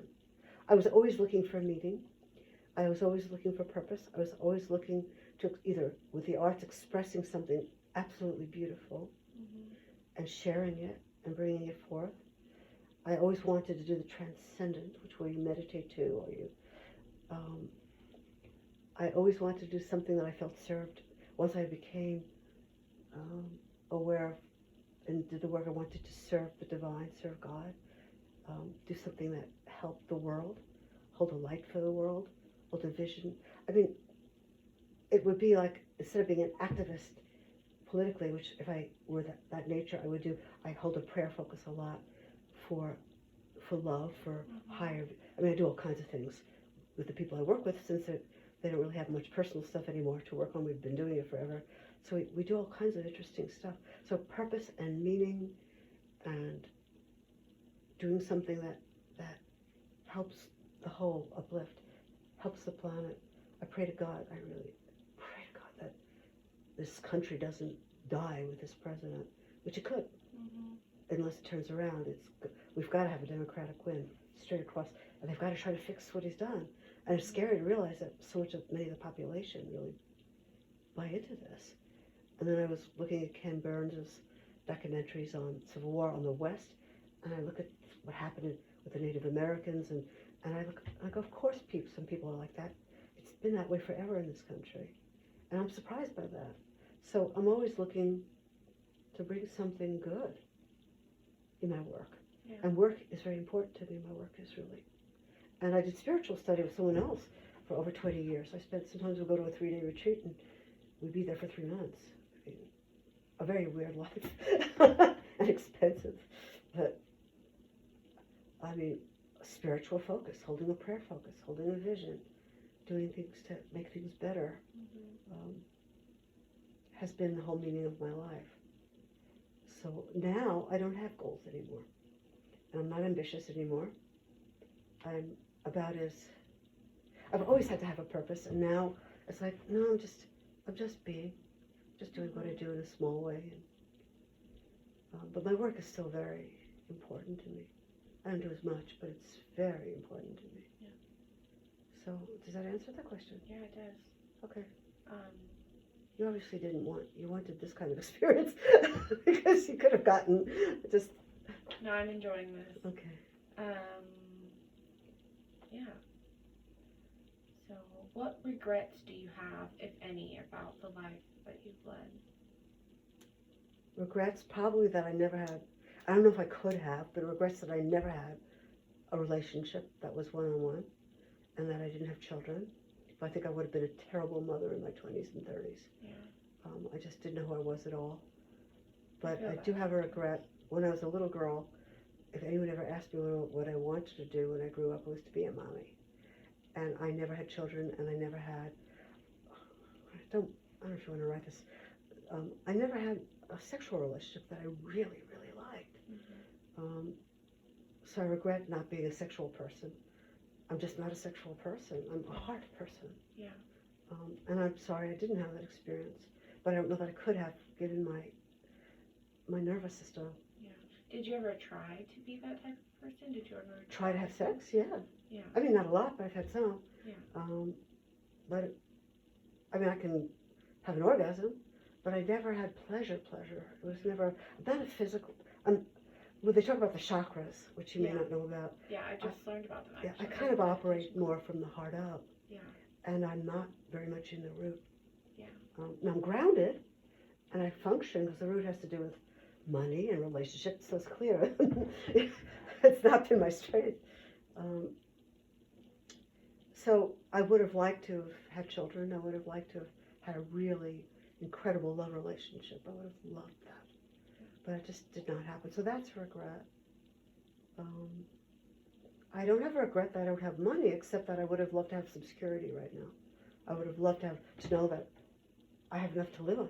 I was always looking for meaning. I was always looking for purpose. I was always looking to either with the arts expressing something absolutely beautiful Mm-hmm. and sharing it and bringing it forth. I always wanted to do the transcendent, which where you meditate too, or you. Um, I always wanted to do something that I felt served. Once I became aware of and did the work, I wanted to serve the divine, serve God, do something that helped the world, hold a light for the world, hold a vision. I mean, it would be like, instead of being an activist politically, which if I were that nature, I would do, I hold a prayer focus a lot for love, for higher, I mean, I do all kinds of things with the people I work with, since they don't really have much personal stuff anymore to work on. We've been doing it forever. So we do all kinds of interesting stuff. So purpose and meaning and doing something that helps the whole uplift, helps the planet. I pray to God, I really pray to God that this country doesn't die with this president, which it could, unless it turns around. We've got to have a Democratic win straight across, and they've got to try to fix what he's done. And it's scary to realize that many of the population really buy into this. And then I was looking at Ken Burns' documentaries on Civil War on the West, and I look at what happened with the Native Americans, and I go, of course some people are like that. It's been that way forever in this country. And I'm surprised by that. So I'm always looking to bring something good in my work. Yeah. And work is very important to me. My work is really. And I did spiritual study with someone else for over 20 years. Sometimes we'll go to a 3-day retreat and we'd be there for 3 months. I mean, a very weird life and expensive. But, I mean, a spiritual focus, holding a prayer focus, holding a vision, doing things to make things better, has been the whole meaning of my life. So now I don't have goals anymore. And I'm not ambitious anymore. I'm about as, I've always had to have a purpose, and now it's like, no, I'm just being, just doing what I do in a small way. And, but my work is still very important to me. I don't do as much, but it's very important to me. Yeah. So, does that answer the question? Yeah, it does. Okay. Um, You obviously you wanted this kind of experience because you could have gotten just. no, I'm enjoying this. Okay. Yeah. So, what regrets do you have, if any, about the life that you've led? Regrets, probably that I never had, I don't know if I could have, but regrets that I never had a relationship that was one-on-one, and that I didn't have children. I think I would have been a terrible mother in my 20s and 30s. Yeah. I just didn't know who I was at all. But I I feel do that. have a regret. When I was a little girl, if anyone ever asked me what I wanted to do when I grew up, it was to be a mommy. And I never had children, and I never had, I don't know if you want to write this, I never had a sexual relationship that I really, really liked. So I regret not being a sexual person. I'm just not a sexual person. I'm a heart person. Yeah. And I'm sorry I didn't have that experience. But I don't know that I could have, given my nervous system. Yeah. Did you ever try to be that type of person? Did you ever Try to have sex? Yeah. Yeah. I mean, not a lot, but I've had some. Yeah. But, I mean, I can have an orgasm, but I never had pleasure. It was never, not a physical, well, they talk about the chakras, which you may not know about. Yeah, I just learned about them, Yeah, I actually. kind of operate more from the heart up. Yeah. And I'm not very much in the root. Yeah. Now I'm grounded, and I function, because the root has to do with money and relationships, so it's clear. It's not been my strength. So I would have liked to have had children. I would have liked to have had a really incredible love relationship. I would have loved that. But it just did not happen. So that's a regret. I don't have a regret that I don't have money, except that I would have loved to have some security right now. I would have loved to know that I have enough to live on,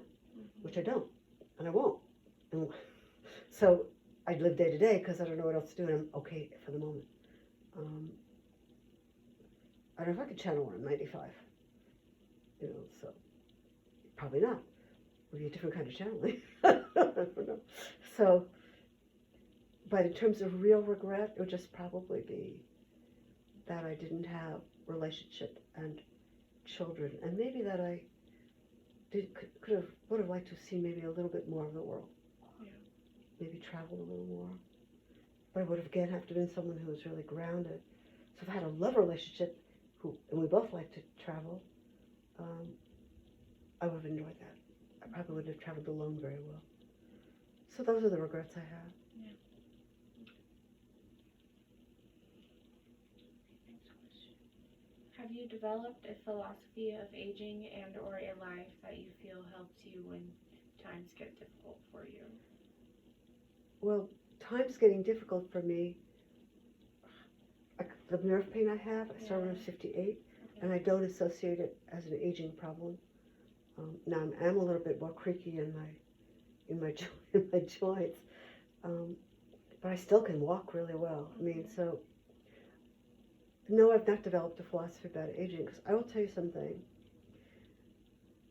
which I don't, and I won't. And so I live day to day because I don't know what else to do, and I'm okay for the moment. I don't know if I could channel 195, so probably not. It would be a different kind of channeling. I don't know. So, but in terms of real regret, it would just probably be that I didn't have relationship and children, and maybe that I would have liked to have seen maybe a little bit more of the world. Yeah. Maybe traveled a little more. But I would have again have to been someone who was really grounded. So if I had a love relationship, and we both like to travel, I would have enjoyed that. I probably wouldn't have traveled alone very well. So those are the regrets I have. Yeah. Have you developed a philosophy of aging and or a life that you feel helps you when times get difficult for you? Well, time's getting difficult for me. The nerve pain I have, I started when I was 58, and I don't associate it as an aging problem. Now I'm a little bit more creaky in my joints, but I still can walk really well. I mean, so no, I've not developed a philosophy about aging, because I will tell you something.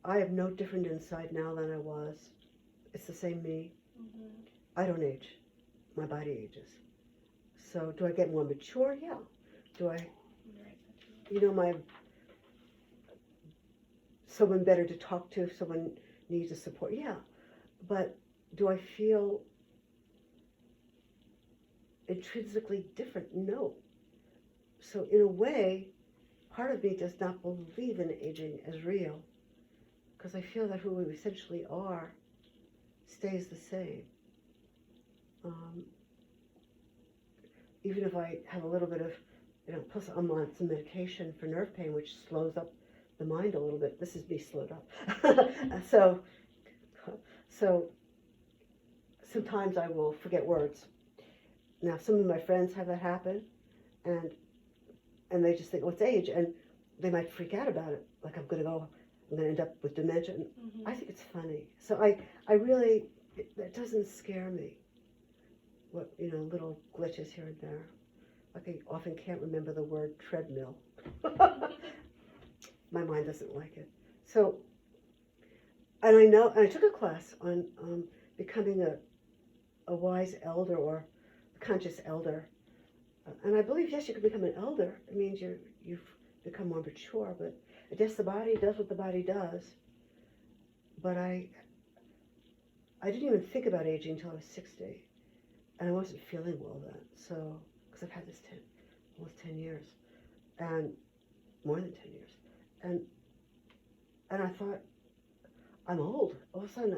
I am no different inside now than I was. It's the same me. Mm-hmm. I don't age. My body ages. So do I get more mature? Yeah. Do I, someone better to talk to if someone needs a support? Yeah. But do I feel intrinsically different? No. So in a way, part of me does not believe in aging as real, because I feel that who we essentially are stays the same. Even if I have a little bit of, plus I'm on some medication for nerve pain, which slows up the mind a little bit. This is me slowed up. So sometimes I will forget words. Now, some of my friends have that happen, and they just think, oh, it's age, and they might freak out about it. Like, I'm going to end up with dementia. And Mm-hmm. I think it's funny. So I really, that doesn't scare me. What, little glitches here and there. Like, I often can't remember the word treadmill. My mind doesn't like it. So, and I took a class on becoming a wise elder or a conscious elder. And I believe, yes, you can become an elder. It means you've become more mature, but I guess the body does what the body does. But I didn't even think about aging until I was 60. And I wasn't feeling well then, so, because I've had this almost 10 years, and more than 10 years. And I thought, I'm old. All of a sudden,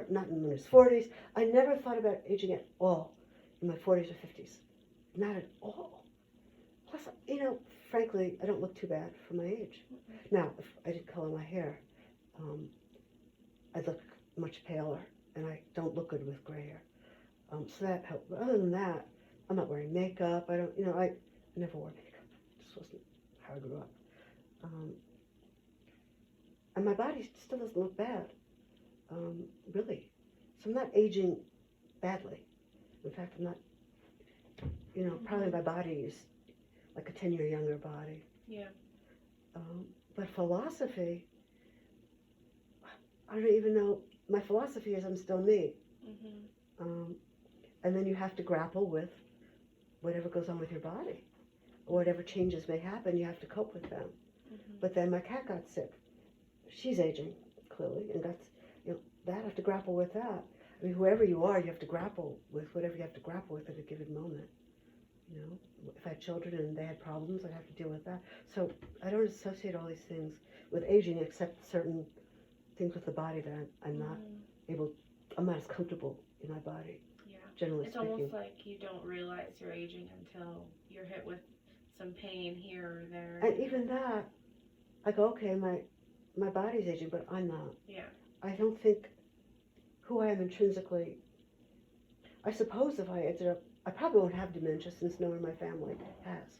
not in my 40s, I never thought about aging at all in my 40s or 50s. Not at all. Plus, frankly, I don't look too bad for my age. Mm-hmm. Now, if I did color my hair, I'd look much paler, and I don't look good with gray hair. So that helped. But other than that, I'm not wearing makeup. I don't, I never wore makeup. It just wasn't how I grew up. And my body still doesn't look bad, really. So I'm not aging badly. In fact, I'm not, probably my body is like a 10-year younger body. Yeah. But philosophy, I don't even know. My philosophy is I'm still me. Mm-hmm. And then you have to grapple with whatever goes on with your body. Or whatever changes may happen, you have to cope with them. Mm-hmm. But then my cat got sick. She's aging, clearly, and that I have to grapple with that. I mean, whoever you are, you have to grapple with whatever you have to grapple with at a given moment. If I had children and they had problems, I'd have to deal with that. So I don't associate all these things with aging, except certain things with the body that I'm not I'm not as comfortable in my body. Yeah. Generally It's speaking. almost like you don't realize you're aging until you're hit with some pain here or there. And even that, I go, okay, my body's aging, but I'm not. Yeah. I don't think who I am intrinsically. I suppose if I ended up, I probably won't have dementia since no one in my family has.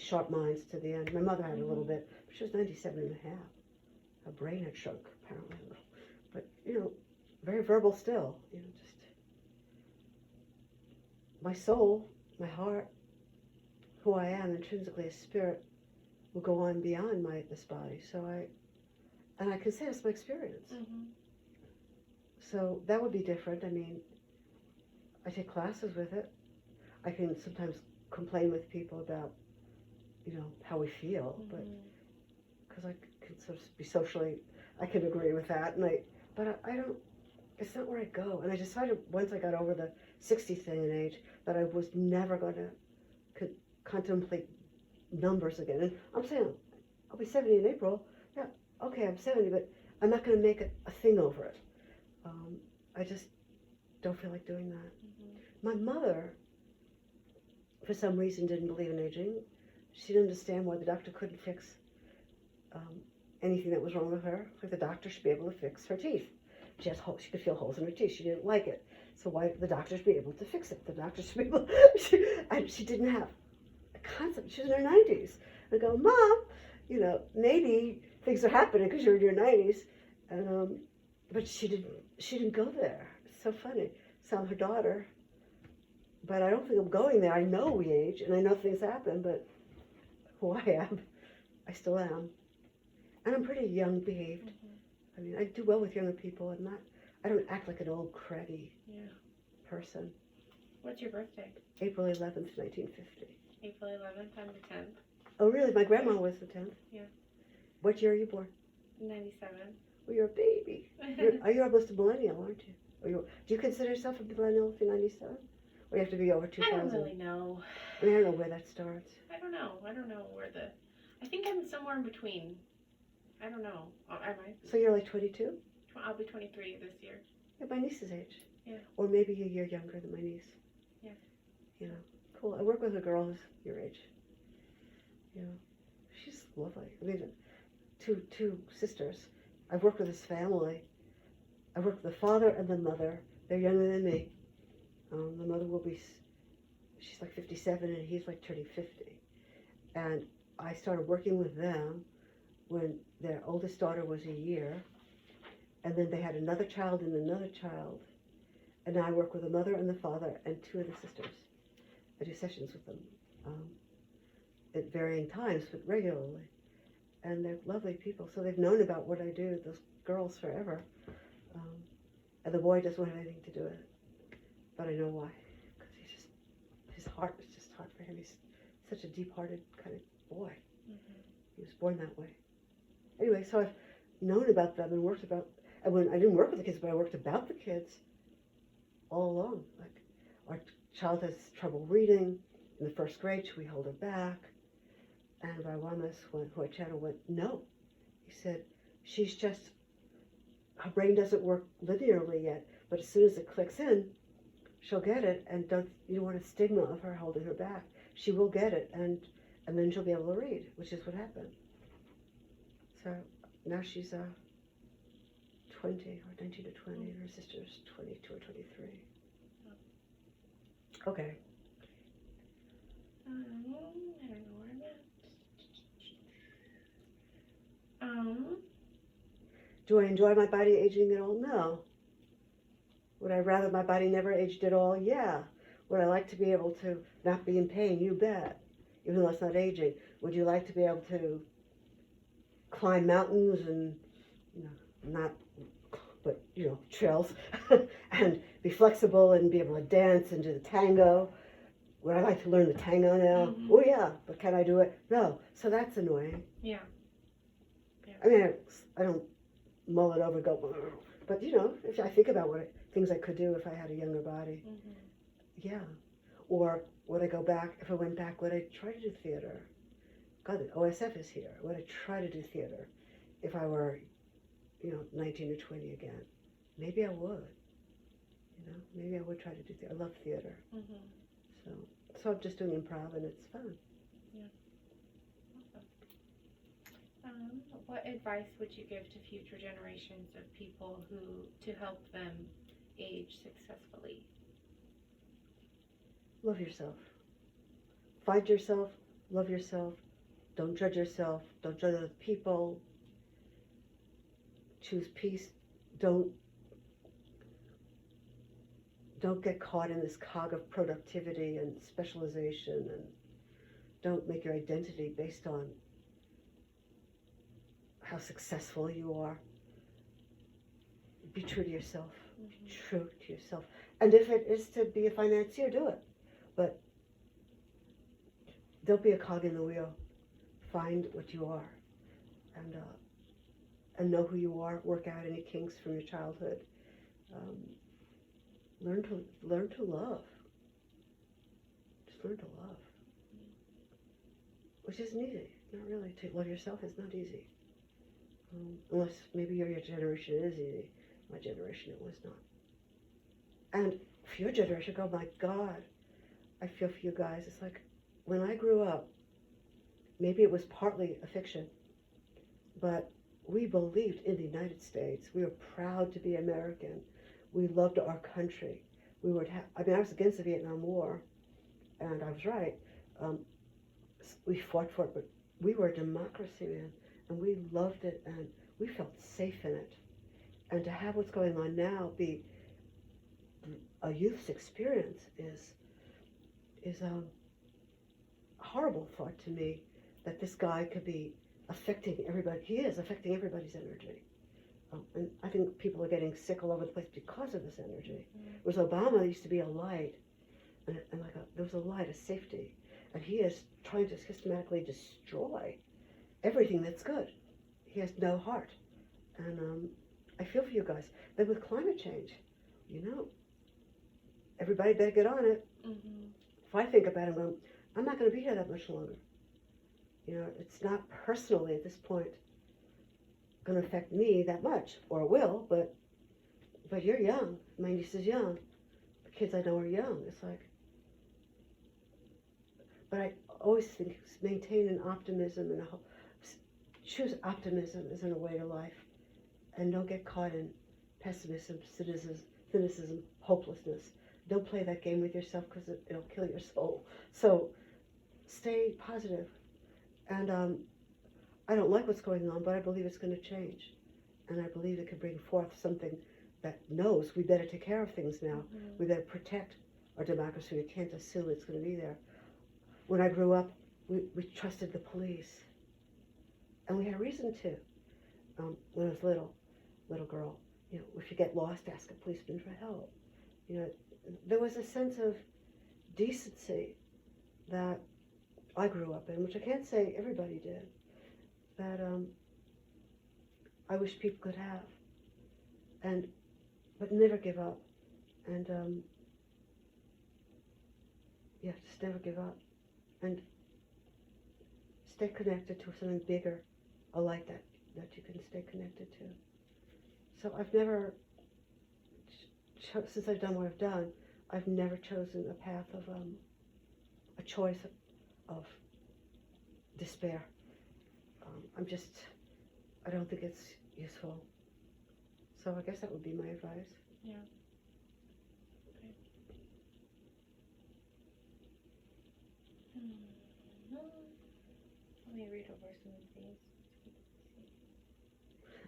Sharp minds to the end. My mother had a little bit, but she was 97 and a half. Her brain had shrunk, apparently. But, very verbal still. Just my soul, my heart, who I am intrinsically as spirit will go on beyond this body. So I can say that's my experience. Mm-hmm. So that would be different. I mean, I take classes with it. I can sometimes complain with people about, how we feel, but because I can sort of be socially I can agree with that. But I don't, it's not where I go. And I decided once I got over the 60 thing in age that I was never going to contemplate numbers again. And I'm saying I'll be 70 in April. Yeah, okay, I'm 70, but I'm not going to make a thing over it. I just don't feel like doing that. Mm-hmm. My mother, for some reason, didn't believe in aging. She didn't understand why the doctor couldn't fix anything that was wrong with her. Like the doctor should be able to fix her teeth. She has holes. She could feel holes in her teeth. She didn't like it. So why the doctors be able to fix it? The doctors should be able. And she didn't have a concept. She was in her 90s. I go, Mom, maybe things are happening because you're in your 90s, and but she didn't go there. It's so funny. So I'm her daughter, but I don't think I'm going there. I know we age, and I know things happen, but who I am, I still am, and I'm pretty young behaved. Mm-hmm. I mean, I do well with younger people. I don't act like an old craggy person. What's your birthday? April 11th, 1950. April 11th, I'm the 10th. Oh, really? My grandma was the 10th? Yeah. What year are you born? 97. Well, you're a baby. You're almost a millennial, aren't you? Do you consider yourself a millennial if you're 97? Or you have to be over 2000? I don't really know. I mean, I don't know where that starts. I don't know where I think I'm somewhere in between. I don't know. Am I? So you're like 22? I'll be 23 this year. Yeah, my niece's age. Yeah. Or maybe a year younger than my niece. Yeah. Cool. I work with a girl who's your age. She's lovely. I mean, two sisters. I've worked with this family. I worked with the father and the mother. They're younger than me. The mother she's like 57 and he's like turning 50. And I started working with them when their oldest daughter was a year. And then they had another child and another child. And now I work with the mother and the father and two of the sisters. I do sessions with them at varying times, but regularly. And they're lovely people. So they've known about what I do, those girls, forever. And the boy doesn't have anything to do with it. But I know why. Because his heart is just hard for him. He's such a deep-hearted kind of boy. Mm-hmm. He was born that way. Anyway, so I've known about them and worked about, and when I didn't work with the kids, but I worked about the kids all along. Like, our child has trouble reading. In the first grade, should we hold her back? And Rawamas, who I channeled, went, no. He said, she's just, her brain doesn't work linearly yet, but as soon as it clicks in, she'll get it, and you don't want a stigma of her holding her back. She will get it, and then she'll be able to read, which is what happened. So now she's 20, or 19 to 20, and her sister's 22 or 23. Okay. I don't know where I'm at. Do I enjoy my body aging at all? No. Would I rather my body never aged at all? Yeah. Would I like to be able to not be in pain? You bet. Even though it's not aging. Would you like to be able to climb mountains and, trails and be flexible and be able to dance and do the tango? Would I like to learn the tango now? Mm-hmm. Oh yeah, but can I do it? No. So that's annoying. Yeah. I mean, I don't mull it over and go, but if I think about things I could do if I had a younger body, Mm-hmm. yeah. Or would I go back? If I went back, would I try to do theater? God, the OSF is here. Would I try to do theater if I were, 19 or 20 again? Maybe I would. Maybe I would try to do theater. I love theater. Mm-hmm. So I'm just doing improv and it's fun. Awesome. What advice would you give to future generations of people to help them age successfully? Love yourself. Find yourself. Love yourself. Don't judge yourself. Don't judge other people. Choose peace. Don't get caught in this cog of productivity and specialization, and don't make your identity based on how successful you are. Be true to yourself. Mm-hmm. Be true to yourself. And if it is to be a financier, do it. But don't be a cog in the wheel. Find what you are, and know who you are, work out any kinks from your childhood. Learn to love. Just learn to love. Which isn't easy. Not really. To love yourself is not easy. Unless maybe your generation it is easy. My generation it was not. And for your generation, oh my God, I feel for you guys. It's like when I grew up, maybe it was partly a fiction, but we believed in the United States. We were proud to be American. We loved our country. I was against the Vietnam War, and I was right. We fought for it, but we were a democracy, man, and we loved it, and we felt safe in it. And to have what's going on now be a youth's experience is a horrible thought to me, that this guy could be affecting everybody. He is affecting everybody's energy. And I think people are getting sick all over the place because of this energy. Whereas Obama used to be a light, and there was a light, a safety. And he is trying to systematically destroy everything that's good. He has no heart. And I feel for you guys. Then with climate change, everybody better get on it. If I think about it, I'm not going to be here that much longer. It's not personally at this point going to affect me that much, or it will, but you're young. My niece is young. The kids I know are young. It's like, but I always think maintain an optimism and choose optimism as in a way to life, and don't get caught in pessimism, cynicism, hopelessness. Don't play that game with yourself, because it'll kill your soul. So stay positive. And I don't like what's going on, but I believe it's going to change. And I believe it could bring forth something that knows we better take care of things now. We better protect our democracy. We can't assume it's going to be there. When I grew up, we trusted the police. And we had a reason to. When I was little girl, if you get lost, ask a policeman for help. There was a sense of decency that I grew up in, which I can't say everybody did, that I wish people could have, but never give up, and just never give up, and stay connected to something bigger, a light that you can stay connected to. So I've never, since I've done what I've done, I've never chosen a path of a choice of despair. I don't think it's useful. So I guess that would be my advice. Yeah. Okay. Let me read over some of these.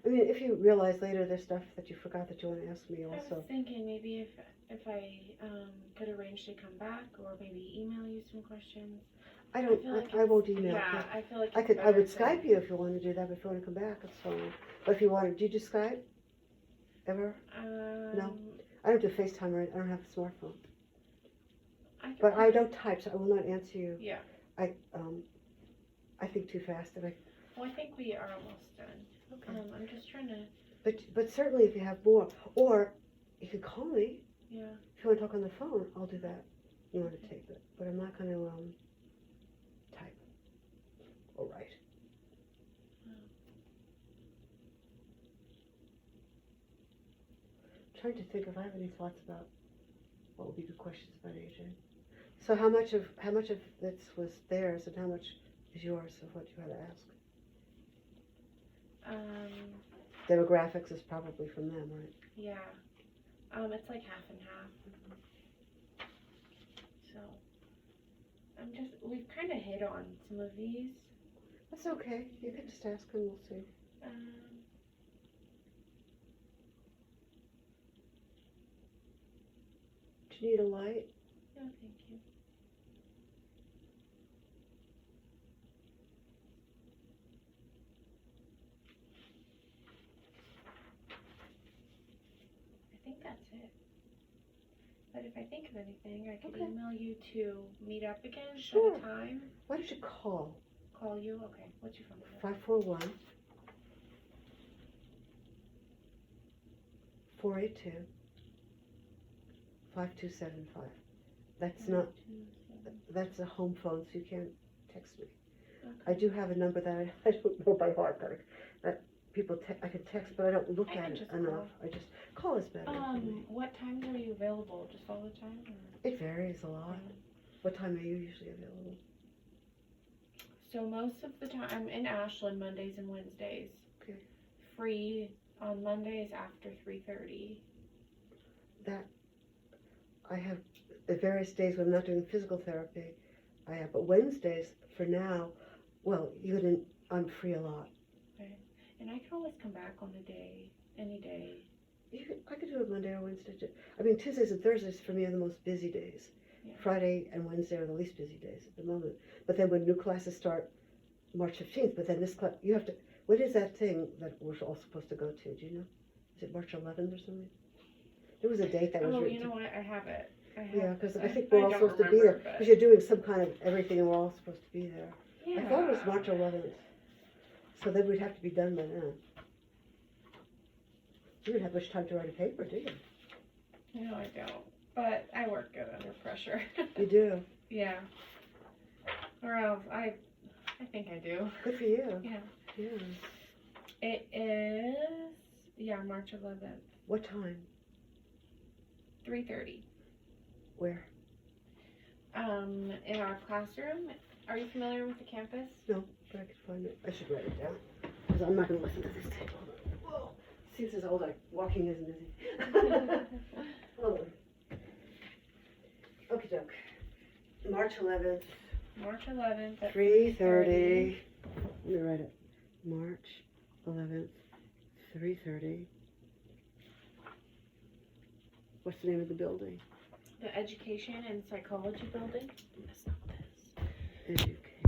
I mean, if you realize later there's stuff that you forgot that you want to ask me also. I was thinking maybe if I could arrange to come back, or maybe email you some questions. I won't email. Yeah, I feel like I would Skype you if you want to do that, but if you want to come back, it's fine. But if you want to, do you do Skype? Ever? No? I don't do FaceTime, right? I don't have a smartphone. But I don't type, so I will not answer you. Yeah. I think too fast, and Well, I think we are almost done. Okay. I'm just trying to. But certainly if you have more, or you can call me. Yeah. If you want to talk on the phone, I'll do that. You want to tape it, but I'm not going to type or write. I'm trying to think if I have any thoughts about what would be good questions about AJ. So how much of this was theirs, and how much is yours of what you had to ask? Demographics is probably from them, right? Yeah. It's like half and half. So, we've kind of hit on some of these. That's okay. You can just ask and we'll see. Do you need a light? No, thank you. I think that's it. But if I think of anything, I could email you to meet up again Sure. at a time. Why don't you call? Call you? Okay. What's your phone number? 541 482 5275. That's not, that's a home phone, so you can't text me. I do have a number that I don't know by heart, but that people, I can text, but I don't look I at can it just enough. call. I just, call is better for me. What times are you available? Just all the time? Or? It varies a lot. What time are you usually available? So most of the time, I'm in Ashland Mondays and Wednesdays. Okay. Free on Mondays after 3:30. That, I have, the various days when I'm not doing physical therapy, I have, but Wednesdays, for now, well, even I'm free a lot. Okay. And I can always come back on a day, any day. I could do it Monday or Wednesday too. I mean, Tuesdays and Thursdays for me are the most busy days. Yeah. Friday and Wednesday are the least busy days at the moment. But then when new classes start March 15th, but then this class, you have to, what is that thing that we're all supposed to go to? Do you know? Is it March 11th or something? There was a date that was Oh, written. you know what? I have it. Yeah, because I think we're all don't supposed to be there. remember, Because you're doing some kind of everything and we're all supposed to be there. Yeah. I thought it was March 11th. So then we'd have to be done by then. You don't have much time to write a paper, do you? No, I don't. But I work good under pressure. You do. Yeah. Or else I think I do. Good for you. Yeah. Yeah. It is, March 11th, What time? 3:30. Where? In our classroom. Are you familiar with the campus? No, but I could find it. I should write it down. Because I'm not going to listen to this tape. Whoa. Since it's old, like, walking isn't easy. Hold on. Okie doke. March 11th. March 11th at 3:30. Let me write it. March 11th, 3:30. What's the name of the building? the Education and Psychology Building.